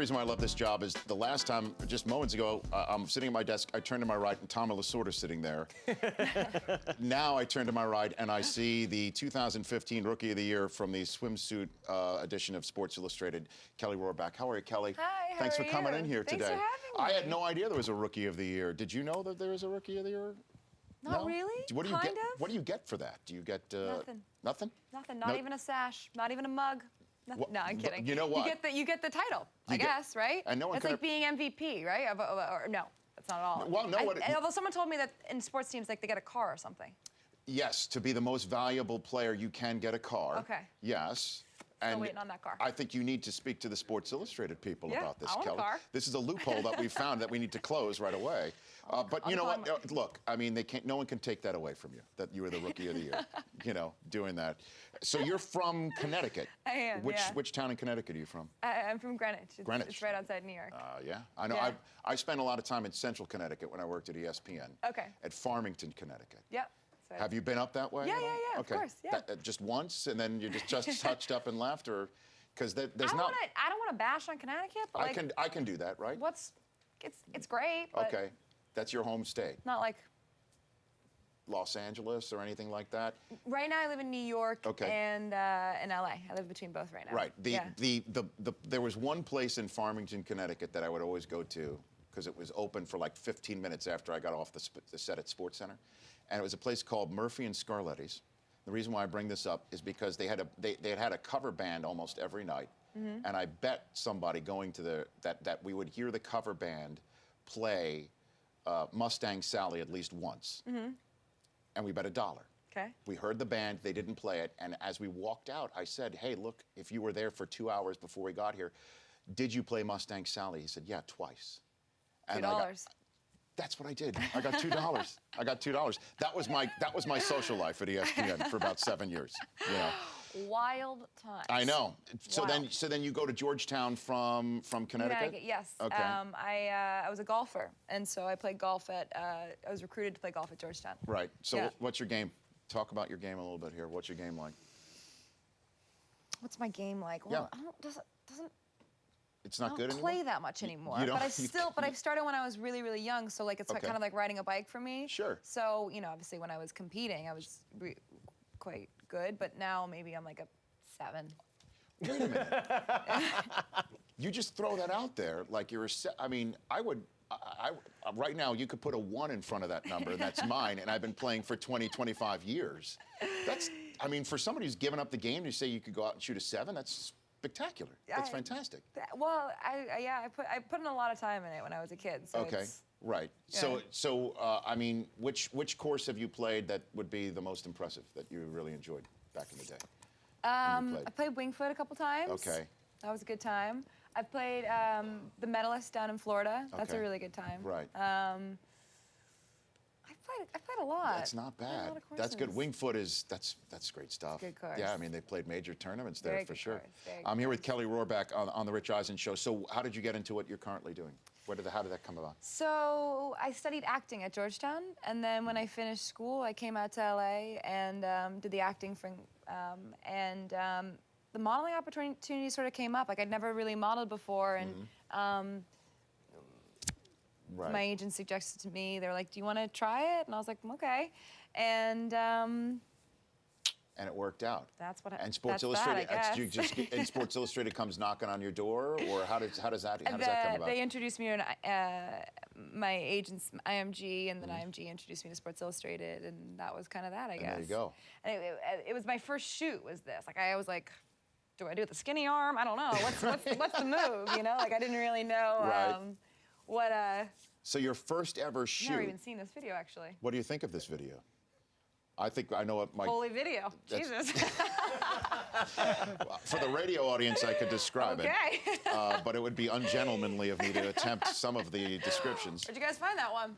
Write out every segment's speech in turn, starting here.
reason why I love this job is the last time, just moments ago, I'm sitting at my desk, I turn to my right and Tom Lasorda's sitting there. Now I turn to my right and I see the 2015 Rookie of the Year from the Swimsuit edition of Sports Illustrated, Kelly Rohrbach. How are you, Kelly? Hi, Thanks for coming in here Thanks today. for having me. I had no idea there was a Rookie of the Year. Did you know that there was a Rookie of the Year? Not No? really. What do you kind get? of. What do you get for that? Do you get Nothing. Nothing? Nothing. Not No- even a sash. Not even a mug. Nothing. Well, No, I'm kidding. you know what? You get the title. I get- guess, right? and no one It's can- like being MVP, right? Or no, that's not at all. Well, no, although someone told me that in sports teams, like they get a car or something. Yes, to be the most valuable player, you can get a car. Okay. Yes. Still waiting on that car. I think you need to speak to the Sports Illustrated people Yeah, about this, I want a Kelly. car. This is a loophole that we found that we need to close right away. But you know what? Look, I mean, no one can take that away from you, that you were the Rookie of the Year, you know, doing that. So you're from Connecticut. I am, yeah. Which town in Connecticut are you from? I'm from Greenwich. Greenwich. It's right outside New York. Yeah, I know. Yeah. I spent a lot of time in Central Connecticut when I worked at ESPN. Okay. At Farmington, Connecticut. Yep. So Have you been up that way? Yeah, at all? yeah, Okay. of course, yeah. Just once, and then you just touched up and left, or because there's I not. don't want to bash on Connecticut, but like, I can do that, right? it's great. But Okay, that's your home state. Not like. Los Angeles or anything like that. Right now, I live in New York and in LA. I live between both right now. Right. Yeah. There was one place in Farmington, Connecticut that I would always go to because it was open for like 15 minutes after I got off the set at SportsCenter, and it was a place called Murphy and Scarletti's. The reason why I bring this up is because they had a cover band almost every night, and I bet somebody going to that we would hear the cover band play Mustang Sally at least once, and we bet $1. Okay. We heard the band, they didn't play it, and as we walked out, I said, "Hey, look, if you were there for 2 hours before we got here, did you play Mustang Sally?" He said, "Yeah, twice." And $2. That's what I did. I got $2. I got $2. That was my social life at ESPN for about 7 years. You know. Wild times. I know. So Wild. then you go to Georgetown from Connecticut? Yes. Okay. I was a golfer, and so I played golf at. I was recruited to play golf at Georgetown. Right. So Yeah. what's your game? Talk about your game a little bit here. What's your game like? What's my game like? Well, I don't, doesn't It's not good I don't anymore? play that much anymore. You don't- But I started when I was really, really young, so like it's Okay. kind of like riding a bike for me. Sure. So, you know, obviously when I was competing, I was quite good, but now maybe I'm like a 7. Wait a minute. You just throw that out there like you're I mean, right now you could put a 1 in front of that number, and that's mine, and I've been playing for 20, 25 years. I mean, for somebody who's given up the game to say you could go out and shoot a 7, that's spectacular. That's fantastic. Well, I put in a lot of time in it when I was a kid. So Okay, right. Yeah. So I mean, which course have you played that would be the most impressive that you really enjoyed back in the day? I played Winged Foot a couple times. Okay. That was a good time. I've played the Medalist down in Florida. That's Okay. a really good time. Right. I played a lot. That's not I played a lot bad. of That's good. courses. Winged Foot that's great stuff. Good course. Yeah, I mean they played major tournaments there Very for good sure. course, very I'm good here with Kelly Rohrbach on the Rich Eisen Show. So how did you get into what you're currently doing? How did that come about? So I studied acting at Georgetown, and then when I finished school, I came out to LA and did the acting for, the modeling opportunity sort of came up. Like I'd never really modeled before, and Right. my agent suggested to me, they were like, "Do you want to try it?" And I was like, "Okay," and it worked out. that's what. And Sports that's Illustrated, that, I guess. and Sports Illustrated comes knocking on your door, or how does that come about? They introduced me to my agent's IMG, and then IMG introduced me to Sports Illustrated, and that was kind of that, I guess. There you go. And it was my first shoot. Was this? Like I was like, do I do the skinny arm? I don't know. What's the move? You know, like I didn't really know Right. what. So your first ever shoot. I've never even seen this video actually. What do you think of this video? I think I know what my. Holy video. Jesus. For the radio audience, I could describe Okay. it, but it would be ungentlemanly of me to attempt some of the descriptions. Where'd you guys find that one?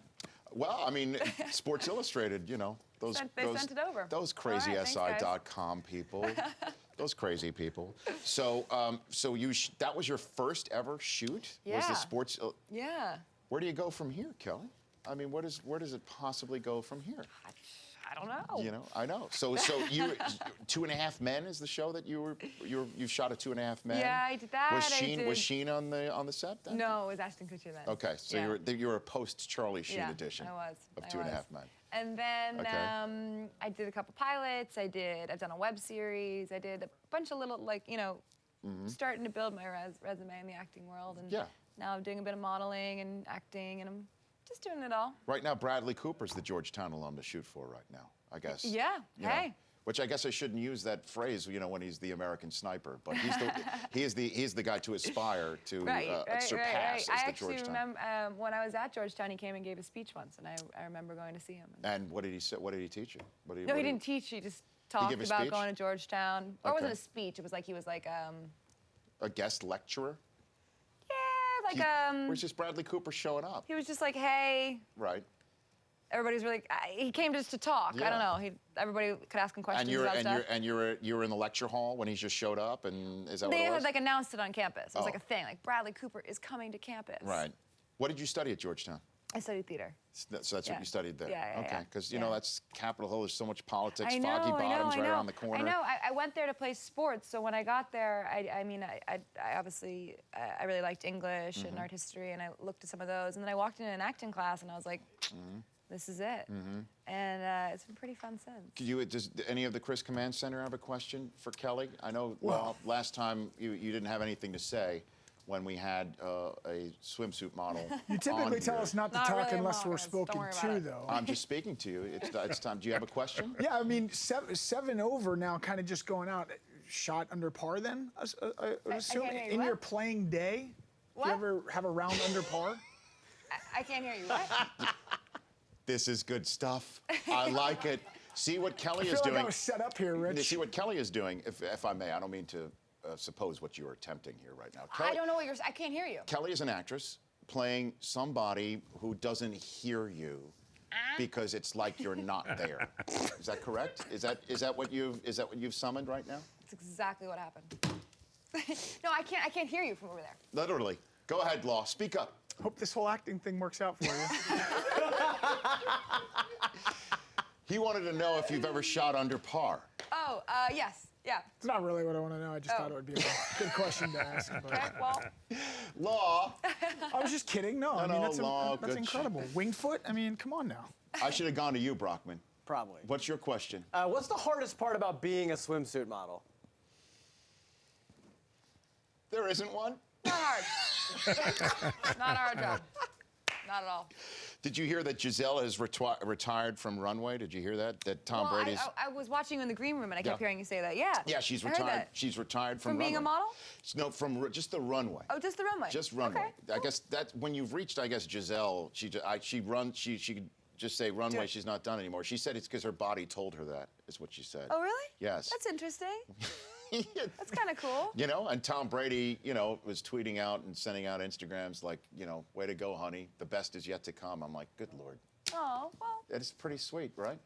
Well, I mean, Sports Illustrated, you know, They sent it over. Those crazy All right, thanks, guys. SI.com people, those crazy people. So, that was your first ever shoot? Yeah. Was the Sports? Yeah. Where do you go from here, Kelly? I mean, where does it possibly go from here? I don't know. You know, I know. So you 2.5 Men is the show that you shot at 2.5 Men. Yeah, I did that. Was Sheen on the set then? No, it was Ashton Kutcher then. Okay, so you were a post Charlie Sheen edition. I was. Of 2.5 Men. And then I did a couple pilots. I've done a web series. I did a bunch of little starting to build my resume in the acting world. And now I'm doing a bit of modeling and acting, and I'm just doing it all. Right now, Bradley Cooper's the Georgetown alum to shoot for right now, I guess. Yeah, hey. Which I guess I shouldn't use that phrase, when he's the American sniper, but he's the guy to aspire to surpass as I the actually Georgetown. remember when I was at Georgetown, he came and gave a speech once, and I remember going to see him. And what did he say? What did he teach you? No, he didn't teach. He just talked gave a about speech? going to Georgetown. Or it wasn't a speech. It was like he was like a guest lecturer. Yeah, Where's just Bradley Cooper showing up? He was just like, hey. Right. Everybody's really. He came just to talk. Yeah. I don't know. Everybody could ask him questions about stuff. And you were in the lecture hall when he just showed up, and is that what They it was? had like announced it on campus. It was like a thing. Like Bradley Cooper is coming to campus. Right. What did you study at Georgetown? I studied theater. So that's what you studied there. Yeah. Okay. Because that's Capitol Hill. There's so much politics. I know, Foggy Bottom's I right know. around the corner. I know. I went there to play sports. So when I got there, I obviously I really liked English and art history, and I looked at some of those, and then I walked into an acting class, and I was like, this is it. And it's been pretty fun since. Does any of the Chris Command Center have a question for Kelly? I know last time you didn't have anything to say when we had a swimsuit model. You typically tell us not to talk really unless we're Don't spoken worry about to, it. though. I'm just speaking to you. It's time. Do you have a question? Yeah, I mean, seven over now, kind of just going out. Shot under par then, I would assume? can't hear you. In What? your playing day? What? Do you ever have a round under par? I can't hear you. What? This is good stuff. I like it. See what Kelly is I feel doing. like I was set up here, Rich. See what Kelly is doing, if I may. I don't mean to suppose what you are attempting here right now. Kelly, I don't know what you're. I can't hear you. Kelly is an actress playing somebody who doesn't hear you because it's like you're not there. Is that correct? Is that what you've summoned right now? That's exactly what happened. No, I can't hear you from over there. Literally. Go ahead, Law. Speak up. Hope this whole acting thing works out for you. He wanted to know if you've ever shot under par. Oh, yes. Yeah. It's not really what I want to know. I just thought it would be a good question to ask. But Okay, well, Law. I was just kidding. No, I mean, that's good incredible. Wingfoot? I mean, come on now. I should have gone to you, Brockman. Probably. What's your question? What's the hardest part about being a swimsuit model? There isn't one. not hard. Not our job. Not at all. Did you hear that Gisele has retired from runway? Did you hear that? That Tom Well, Brady's. I was watching you in the green room, and I kept hearing you say that. Yeah. Yeah, she's I heard retired. that. She's retired from being a runway. model? No, from just the runway. Oh, just the runway. Just runway. Okay. I guess that when you've reached, I guess Gisele, she could just say runway. She's not done anymore. She said it's because her body told her that. Is what she said. Oh, really? Yes. That's interesting. That's kind of cool. And Tom Brady, was tweeting out and sending out Instagrams like, way to go, honey. The best is yet to come. I'm like, good Lord. Oh, well. That is pretty sweet, right?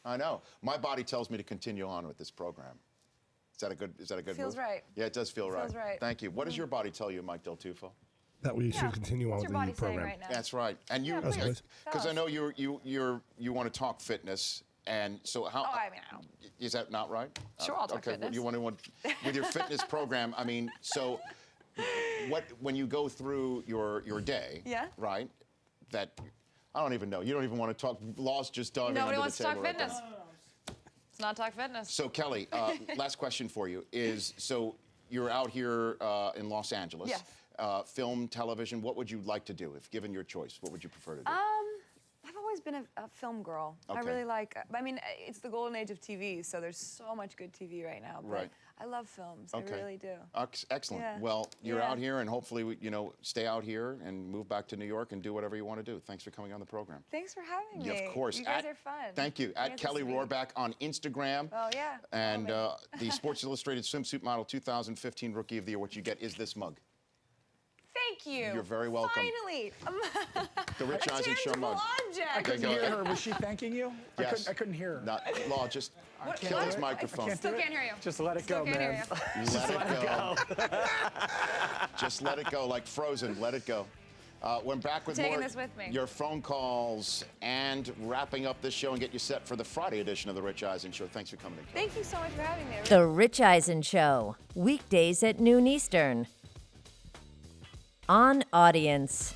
I know. My body tells me to continue on with this program. Is that a good Feels move? right. Yeah, it does feel right. Feels right. Thank you. What does your body tell you, Mike Del Tufo? That we should continue on What's with your the body saying program. right now? That's right. And you, Yeah, please. because I know you want to talk fitness, and so how? Oh, I mean, I don't. Is that not right? Sure, I'll talk okay, fitness. You want to with your fitness program? I mean, so when you go through your day, Yeah. right? That I don't even know. You don't even want to talk. Law's just dug Nobody under wants the to table talk right there. fitness. Let's not talk fitness. So Kelly, last question for you is: so you're out here in Los Angeles. Yes. Film, television. What would you like to do if given your choice? What would you prefer to do? I've always been a film girl. I Okay. really like. I mean, it's the golden age of TV, so there's so much good TV right now. But Right. I love films. Okay. I really do. Excellent. Yeah. Well, you're Yeah. out here, and hopefully, stay out here and move back to New York and do whatever you want to do. Thanks for coming on the program. Thanks for having me. Yeah, of course. You guys are fun. Thank you. You At guys are Kelly sweet. Rohrbach on Instagram. Oh, yeah. And Follow the Sports Illustrated Swimsuit Model 2015 Rookie of the Year. What you get is this mug. Thank you. You're very welcome. Finally. The Rich A Eisen Show tangible mug. object. Okay, go Hear ahead. her. Was she thanking you? Yes. I couldn't hear her. Not, Law, just kill do his it. microphone. can't Still do it. can't hear you. Just let it Still go, can't man. hear you. Let it go. Just let it go, like Frozen. Let it go. We're back with Taking more this with me. your phone calls and wrapping up this show and get you set for the Friday edition of the Rich Eisen Show. Thanks for coming in. Kelly. Thank you so much for having me. The Rich Eisen Show, weekdays at noon Eastern. On Audience.